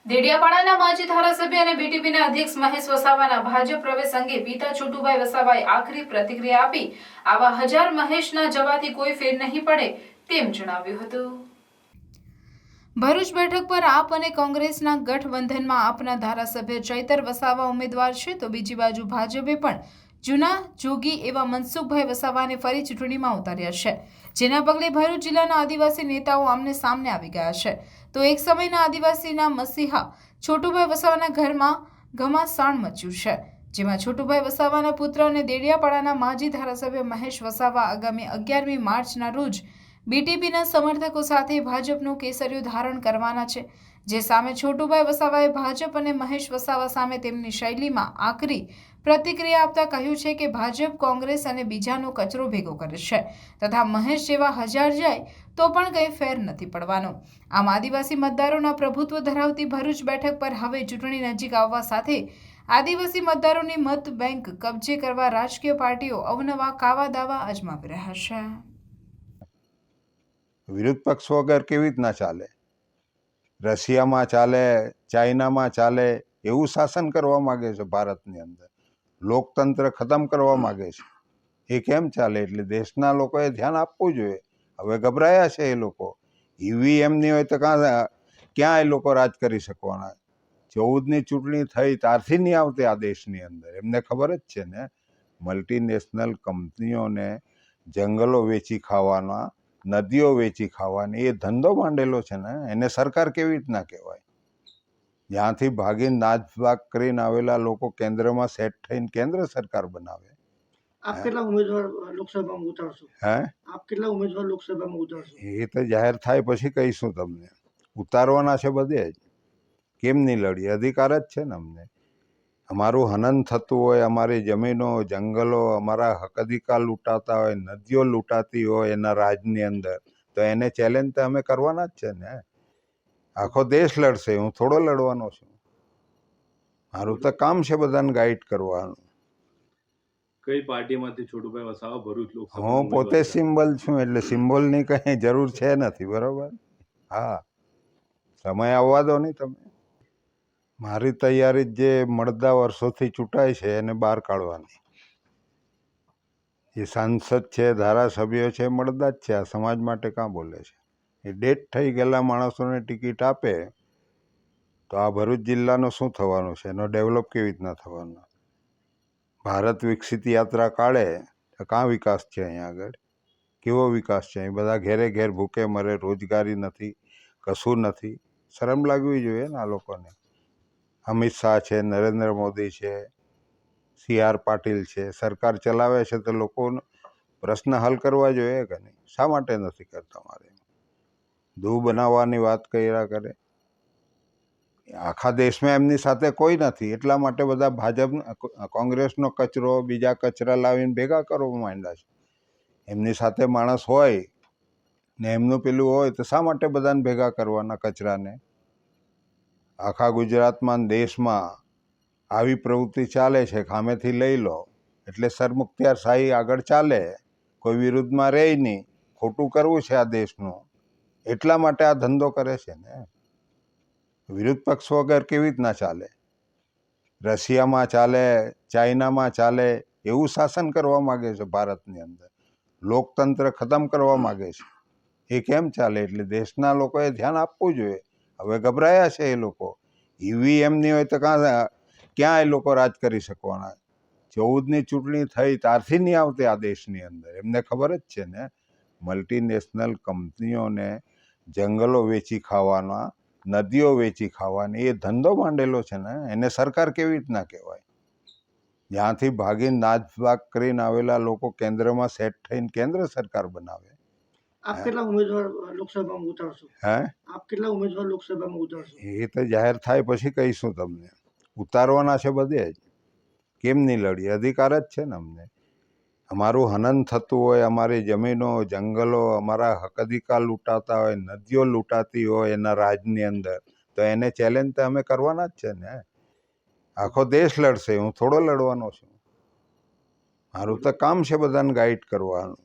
દેડિયાપાડાના માજી ધારાસભ્ય અને બીટીપીના અધ્યક્ષ મહેશ વસાવાના ભાજપ પ્રવેશ અંગે પિતા છોટુભાઈ વસાવાએ આખરી પ્રતિક્રિયા આપી આવા હજાર મહેશના જવાથી કોઈ ફેર નહીં પડે તેમ જણાવ્યું હતું। ભરૂચ બેઠક પર આપ અને કોંગ્રેસના ગઠબંધનમાં આપના ધારાસભ્ય ચૈતર વસાવા ઉમેદવાર છે, તો બીજી બાજુ ભાજપે પણ જૂના જોગી એવા મનસુખભાઈ વસાવાને ફરી ચૂંટણીમાં ઉતાર્યા છે, જેના પગલે ભરૂચ જિલ્લાના આદિવાસી નેતાઓ આમને સામને આવી ગયા છે। તો એક સમયના આદિવાસીના મસીહા છોટુભાઈ વસાવાના ઘરમાં ઘમાસાણ મચ્યું છે, જેમાં છોટુભાઈ વસાવાના પુત્ર અને દેડિયાપાડાના માજી ધારાસભ્ય મહેશ વસાવા આગામી 11મી માર્ચના રોજ બીટીપીના સમર્થકો સાથે ભાજપનું કેસરિયું ધારણ કરવાના છે, જે સામે છોટુભાઈ વસાવાએ ભાજપ અને મહેશ વસાવા સામે તેમની શૈલીમાં આકરી પ્રતિક્રિયા આપતા કહ્યું છે કે ભાજપ કોંગ્રેસ અને બીજાનો કચરો ભેગો કરે છે તથા મહેશ જેવા હજાર જાય તો પણ કંઈ ફેર નથી પડવાનો। આમ આદિવાસી મતદારોના પ્રભુત્વ ધરાવતી ભરૂચ બેઠક પર હવે ચૂંટણી નજીક આવવા સાથે આદિવાસી મતદારોની મત બેંક કબજે કરવા રાજકીય પાર્ટીઓ અવનવા કાવા દાવા અજમાવી રહ્યા છે। વિરોધ પક્ષ વગર કેવી રીતના ચાલે? રશિયામાં ચાલે, ચાઇનામાં ચાલે એવું શાસન કરવા માગે છે ભારતની અંદર, લોકતંત્ર ખતમ કરવા માગે છે। એ કેમ ચાલે? એટલે દેશના લોકોએ ધ્યાન આપવું જોઈએ। હવે ગભરાયા છે એ લોકો। ઈવીએમ ની હોય તો ક્યાં એ લોકો રાજ કરી શકવાના? 14ની ચૂંટણી થઈ ત્યારથી નહીં આવતી આ દેશની અંદર, એમને ખબર જ છે ને। મલ્ટીનેશનલ કંપનીઓને જંગલો વેચી ખાવાના, નદીઓ વેચી ખાવાની એ ધંધો માંડેલો છે ને, એને સરકાર કેવી રીતના કહેવાય? જ્યાંથી ભાગીને નાચભાગ કરીને આવેલા લોકો કેન્દ્રમાં સેટ થઈને કેન્દ્ર સરકાર બનાવે। આપ કેટલા ઉમેદવાર લોકસભામાં ઉતારશો? હે, આપ કેટલા ઉમેદવાર લોકસભામાં ઉતારશો? એ તો જાહેર થાય પછી કહીશું તમને। ઉતારવાના છે બધે જ, કેમ નહીં લડીએ? અધિકાર જ છે ને અમને। અમારું હનન થતું હોય, અમારી જમીનો, જંગલો, અમારા હક અધિકાર લૂંટાતા હોય, નદીઓ લૂંટાતી હોય એના રાજની અંદર, તો એને ચેલેન્જ તો અમે કરવાના જ છે ને। આખો દેશ લડશે, હું થોડો લડવાનો છું? મારું તો કામ છે બધાને ગાઈડ કરવાનું। કઈ પાર્ટીમાંથી છોટુભાઈ વસાવા ભરૂચ લોકસભા? હું પોતે સિમ્બલ છું, એટલે સિમ્બોલની કંઈ જરૂર છે નથી, બરોબર? હા, સમય આવવા દો નહીં તમે। મારી તૈયારી જે મળદા વર્ષોથી ચૂંટાય છે એને બહાર કાઢવાની। એ સાંસદ છે, ધારાસભ્યો છે, મળદા જ છે, આ સમાજ માટે કાં બોલે છે? એ ડેટ થઈ ગયેલા માણસોને ટિકિટ આપે તો આ ભરૂચ જિલ્લાનો શું થવાનું છે? એનો ડેવલપ કેવી રીતના થવાનો? ભારત વિકસિત યાત્રા કાઢે તો કાં વિકાસ છે અહીંયા આગળ? કેવો વિકાસ છે? અહીં બધા ઘેરે ઘેર ભૂખે મરે, રોજગારી નથી, કશું નથી। શરમ લાગવી જોઈએ ને આ લોકોને। અમિત શાહ છે, નરેન્દ્ર મોદી છે, CR પાટીલ છે, સરકાર ચલાવે છે તો લોકોનો પ્રશ્ન હલ કરવા જોઈએ કે નહીં? શા માટે નથી કરતા? મારે દૂ બનાવવાની વાત કર્યા કરે। આખા દેશમાં એમની સાથે કોઈ નથી, એટલા માટે બધા ભાજપ કોંગ્રેસનો કચરો, બીજા કચરા લાવીને ભેગા કરવા માંડ્યા છે। એમની સાથે માણસ હોય ને એમનું પેલું હોય તો શા માટે બધાને ભેગા કરવાના કચરાને? આખા ગુજરાતમાં, દેશમાં આવી પ્રવૃત્તિ ચાલે છે, ખામેથી લઈ લો એટલે સરમુખત્યારશાહી આગળ ચાલે, કોઈ વિરુદ્ધમાં રહે નહીં। ખોટું કરવું છે આ દેશનું, એટલા માટે આ ધંધો કરે છે ને। વિરોધ પક્ષ વગર કેવી રીતના ચાલે? રશિયામાં ચાલે, ચાઇનામાં ચાલે એવું શાસન કરવા માગે છે ભારતની અંદર, લોકતંત્ર ખતમ કરવા માગે છે। એ કેમ ચાલે? એટલે દેશના લોકોએ ધ્યાન આપવું જોઈએ। હવે ગભરાયા છે એ લોકો। ઈવીએમ ની હોય તો ક્યાં એ લોકો રાજ કરી શકવાના? 14ની ચૂંટણી થઈ ત્યારથી નહીં આવતી આ દેશની અંદર, એમને ખબર જ છે ને। મલ્ટીનેશનલ કંપનીઓને જંગલો વેચી ખાવાના, નદીઓ વેચી ખાવાની એ ધંધો માંડેલો છે ને, એને સરકાર કેવી રીતના કહેવાય? જ્યાંથી ભાગીને નાચભાગ કરીને આવેલા લોકો કેન્દ્રમાં સેટ થઈને કેન્દ્ર સરકાર બનાવે। આપ કેટલા ઉમેદવાર લોકસભામાં ઉતારશો? હે, આપ કેટલા ઉમેદવાર લોકસભામાં ઉતારશો? એ તો જાહેર થાય પછી કહીશું તમને। ઉતારવાના છે બધે જ, કેમ નહીં લડીએ? અધિકાર જ છે ને અમને। અમારું હનન થતું હોય, અમારી જમીનો, જંગલો, અમારા હક અધિકાર લૂંટાતા હોય, નદીઓ લૂંટાતી હોય એના રાજની અંદર, તો એને ચેલેન્જ તો અમે કરવાના જ છે ને। આખો દેશ લડશે, હું થોડો લડવાનો છું? મારું તો કામ છે બધાને ગાઈડ કરવાનું।